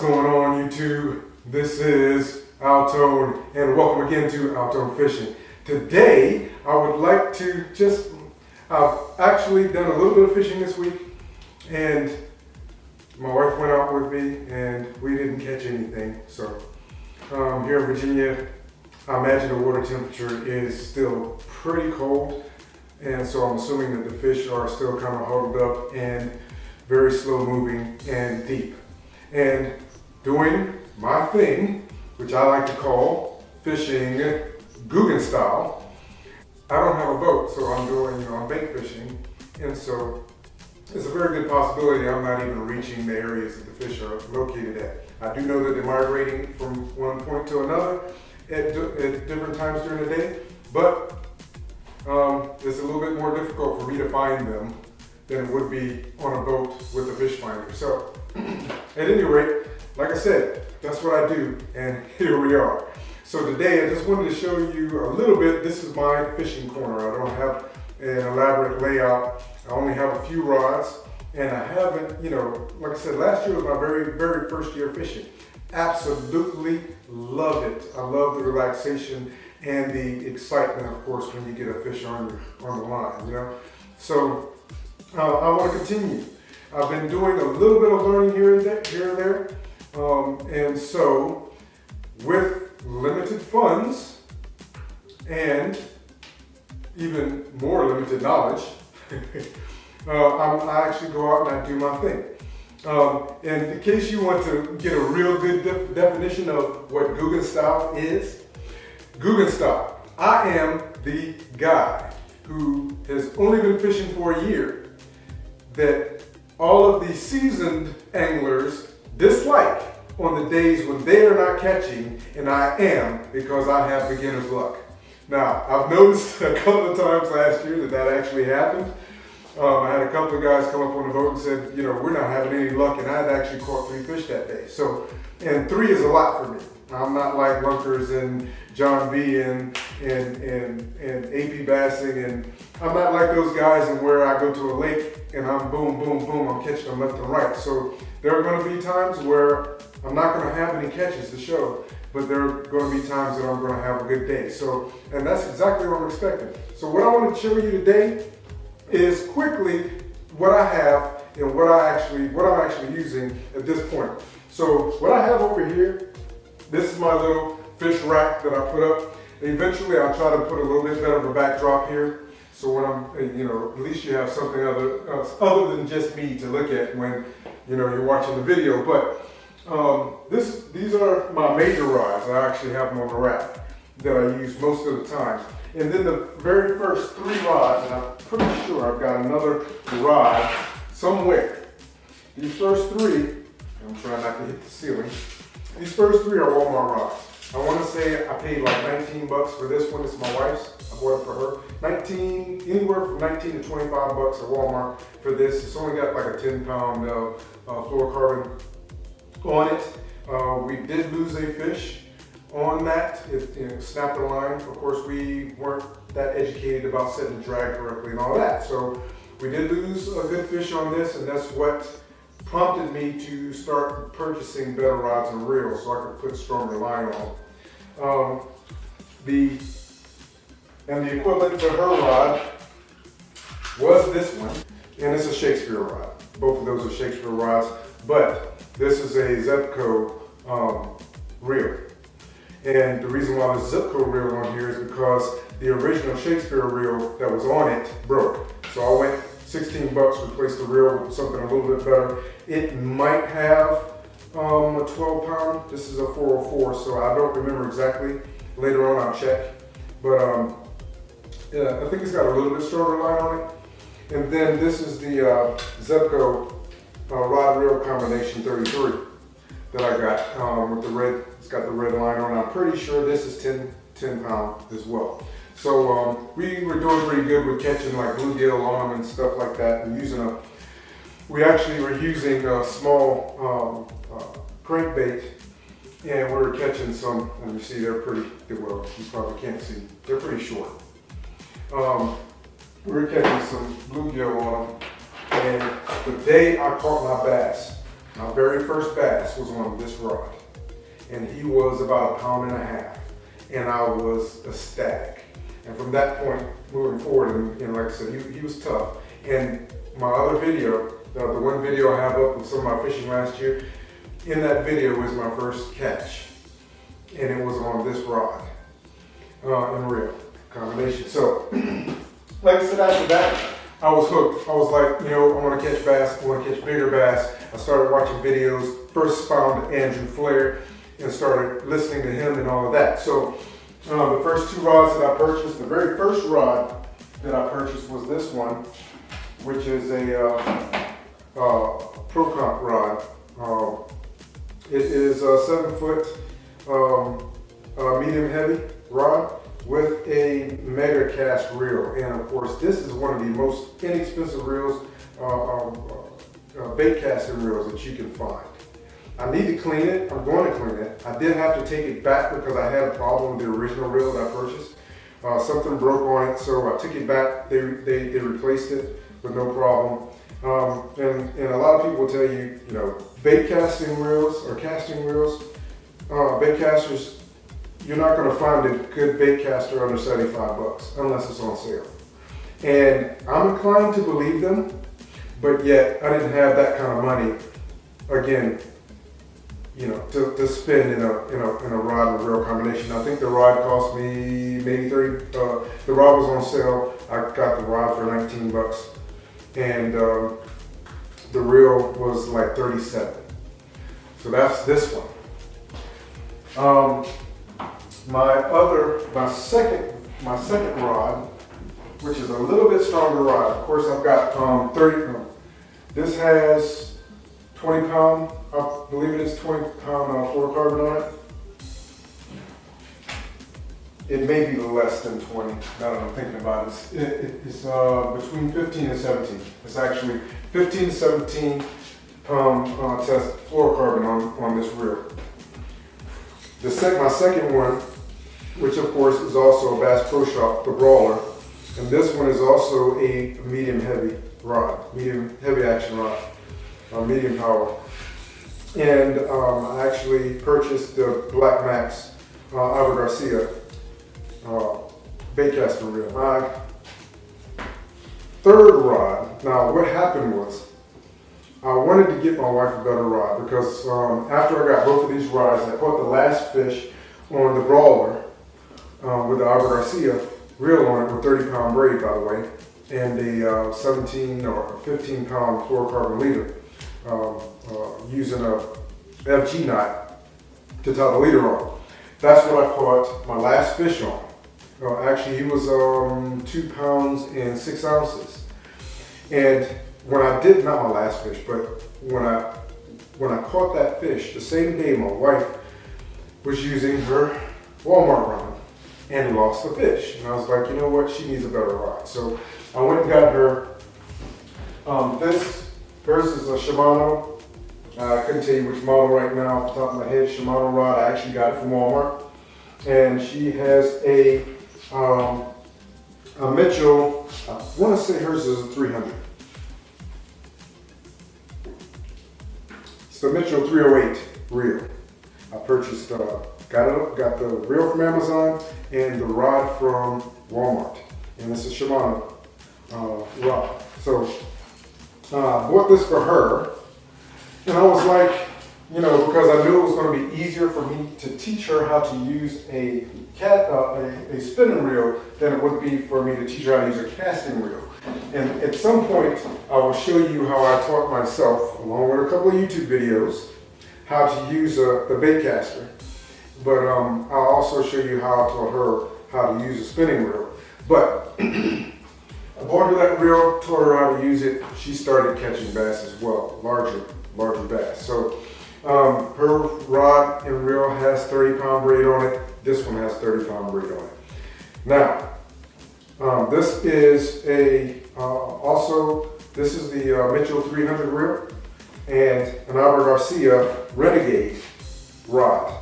going on, YouTube? This is Altone, and welcome again to Altone Fishing. Today, I would like to I've actually done a little bit of fishing this week, and my wife went out with me, and we didn't catch anything. So, here in Virginia, I imagine the water temperature is still pretty cold, and so I'm assuming that the fish are still kind of huddled up and very slow moving and deep. And doing my thing, which I like to call fishing Googan Style. I don't have a boat, so I'm doing bait fishing, and so it's a very good possibility I'm not even reaching the areas that the fish are located at. I do know that they're migrating from one point to another at different times during the day, but it's a little bit more difficult for me to find them than it would be on a boat with a fish finder. So at any rate, like I said, that's what I do, and here we are. So today I just wanted to show you a little bit. This is my fishing corner. I don't have an elaborate layout. I only have a few rods, and I haven't, like I said, last year was my very, very first year fishing. Absolutely love it. I love the relaxation and the excitement, of course, when you get a fish on the line, So I want to continue. I've been doing a little bit of learning here and there. And so with limited funds and even more limited knowledge, I actually go out and I do my thing. And in case you want to get a real good definition of what Googan Style is, Googan Style, I am the guy who has only been fishing for a year that all of the seasoned anglers dislike on the days when they are not catching, and I am, because I have beginner's luck. Now, I've noticed a couple of times last year that actually happened. I had a couple of guys come up on the boat and said, we're not having any luck, and I had actually caught 3 fish that day. So, and 3 is a lot for me. I'm not like Lunkers and John B and AP Bassing, and I'm not like those guys and where I go to a lake and I'm boom, boom, boom, I'm catching them left and right. So there are going to be times where I'm not going to have any catches to show, but there are going to be times that I'm going to have a good day. So, and that's exactly what I'm expecting. So what I want to show you today is quickly what I have and what I'm actually using at this point. So what I have over here, this is my little fish rack that I put up. Eventually I'll try to put a little bit better of a backdrop here. So when I'm, at least you have something other than just me to look at when, you're watching the video. But these are my major rods. I actually have them on the rack that I use most of the time. And then the very first 3 rods, and I'm pretty sure I've got another rod somewhere. These first 3, I'm trying not to hit the ceiling. These first 3 are Walmart rods. I want to say I paid like 19 bucks for this one. This is my wife's. I bought it for her. Anywhere from 19 to 25 bucks at Walmart for this. It's only got like a 10-pound fluorocarbon on it. We did lose a fish on that. It snapped the line. Of course, we weren't that educated about setting the drag correctly and all that. So we did lose a good fish on this, and that's what prompted me to start purchasing better rods and reels so I could put stronger line on. The equivalent to her rod was this one, and it's a Shakespeare rod. Both of those are Shakespeare rods, but this is a Zebco reel. And the reason why there's a Zebco reel on here is because the original Shakespeare reel that was on it broke. So I went 16 bucks, replaced the reel with something a little bit better. It might have a 12-pound. This is a 404, so I don't remember exactly. Later on I'll check. But yeah, I think it's got a little bit stronger line on it. And then this is the Zebco rod reel combination 33 that I got with the red. It's got the red line on it. I'm pretty sure this is 10 pound as well. So we were doing pretty good with catching like bluegill on them and stuff like that, and we actually were using a small crankbait, and we were catching some, and you see they're pretty, well, you probably can't see, they're pretty short. We were catching some bluegill on them, and the day I caught my bass, My very first bass was on this rod, and he was about 1.5 pounds, and I was ecstatic. And from that point moving forward, and like I said, he was tough. And my other video, the one video I have up of some of my fishing last year, in that video was my first catch, and it was on this rod and reel combination. So, like I said, after that, I was hooked. I was like, you know, I want to catch bass, I want to catch bigger bass. I started watching videos, first found Andrew Flair and started listening to him and all of that. So the first 2 rods that I purchased, the very first rod that I purchased was this one, which is a Pro Comp rod. It is a 7-foot medium heavy rod with a mega cast reel. And of course, this is one of the most inexpensive reels, bait casting reels that you can find. I need to clean it. I'm going to clean it. I did have to take it back because I had a problem with the original reel that I purchased. Something broke on it, so I took it back. They replaced it with no problem. And a lot of people will tell you, you know, bait casting reels or casting reels, bait casters, you're not going to find a good bait caster under 75 bucks unless it's on sale. And I'm inclined to believe them, but yet I didn't have that kind of money, again, you know, to spend in a rod and reel combination. I think the rod cost me maybe 30. The rod was on sale. I got the rod for 19 bucks, and the reel was like 37. So that's this one. My second rod, which is a little bit stronger rod. Of course, I've got 30. This has 20 pound. I believe it is 20 pound fluorocarbon on it. It may be less than 20. Now that I'm thinking about it, it's between 15 and 17. It's actually 15 to 17 pound test fluorocarbon on this reel. My second one, which of course is also a Bass Pro Shop, the Brawler, and this one is also a medium heavy rod, medium heavy action rod, medium power. And I actually purchased the Black Max Albert Garcia bait casting reel. My third rod, now what happened was, I wanted to get my wife a better rod because after I got both of these rods, I caught the last fish on the Brawler with the Albert Garcia reel on it with 30 pound braid, by the way, and a 17 or 15 pound fluorocarbon leader using a FG knot to tie the leader on. That's what I caught my last fish on. Actually, he was 2 pounds and 6 ounces. And when I did, not my last fish, but when I caught that fish, the same day my wife was using her Walmart rod and lost the fish. And I was like, you know what, she needs a better rod. So I went and got her hers is a Shimano. I couldn't tell you which model right now off the top of my head. Shimano rod, I actually got it from Walmart. And she has a Mitchell, I want to say hers is a 300. It's the Mitchell 308 reel. I purchased, got the reel from Amazon and the rod from Walmart. And it's a Shimano rod. So I bought this for her. And I was like, you know, because I knew it was going to be easier for me to teach her how to use a spinning reel than it would be for me to teach her how to use a casting reel. And at some point, I will show you how I taught myself, along with a couple of YouTube videos, how to use the bait caster. But I'll also show you how I taught her how to use a spinning reel. But I bought her that reel, taught her how to use it. She started catching bass as well, larger bass. So her rod and reel has 30 pound braid on it. This one has 30 pound braid on it. Now, this is this is the Mitchell 300 reel and an Albert Garcia Renegade rod.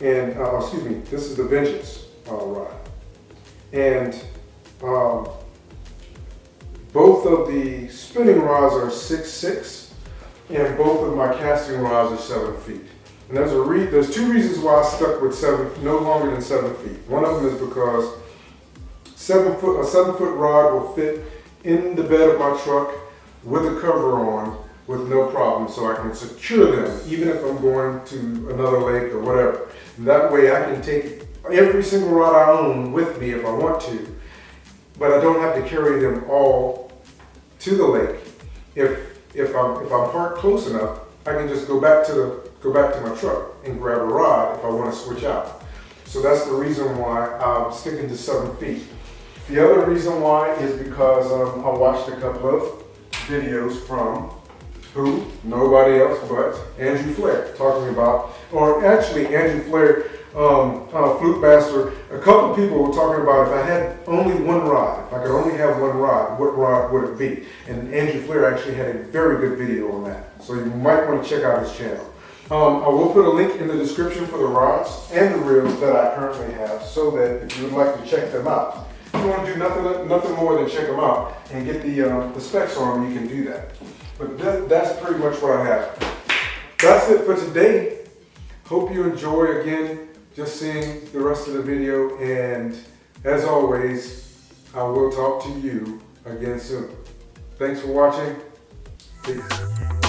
And excuse me, this is the Vengeance rod. And both of the spinning rods are 6'6", and both of my casting rods are 7 feet. And there's two reasons why I stuck with no longer than 7 feet. One of them is because a 7 foot rod will fit in the bed of my truck with a cover on with no problem, so I can secure them even if I'm going to another lake or whatever. And that way I can take every single rod I own with me if I want to, but I don't have to carry them all to the lake. If I'm parked close enough, I can just go back to my truck and grab a rod if I want to switch out. So that's the reason why I'm sticking to 7 feet. The other reason why is because I watched a couple of videos from nobody else but Andrew Flair, talking about, or actually Andrew Flair, Flute Master. A couple of people were talking about if I had only one rod, if I could only have one rod, what rod would it be? And Andrew Flair actually had a very good video on that, so you might want to check out his channel. I will put a link in the description for the rods and the reels that I currently have, so that if you would like to check them out, if you want to do nothing more than check them out and get the specs on them, you can do that. But that's pretty much what I have. That's it for today. Hope you enjoy, again, just seeing the rest of the video. And as always, I will talk to you again soon. Thanks for watching. Peace.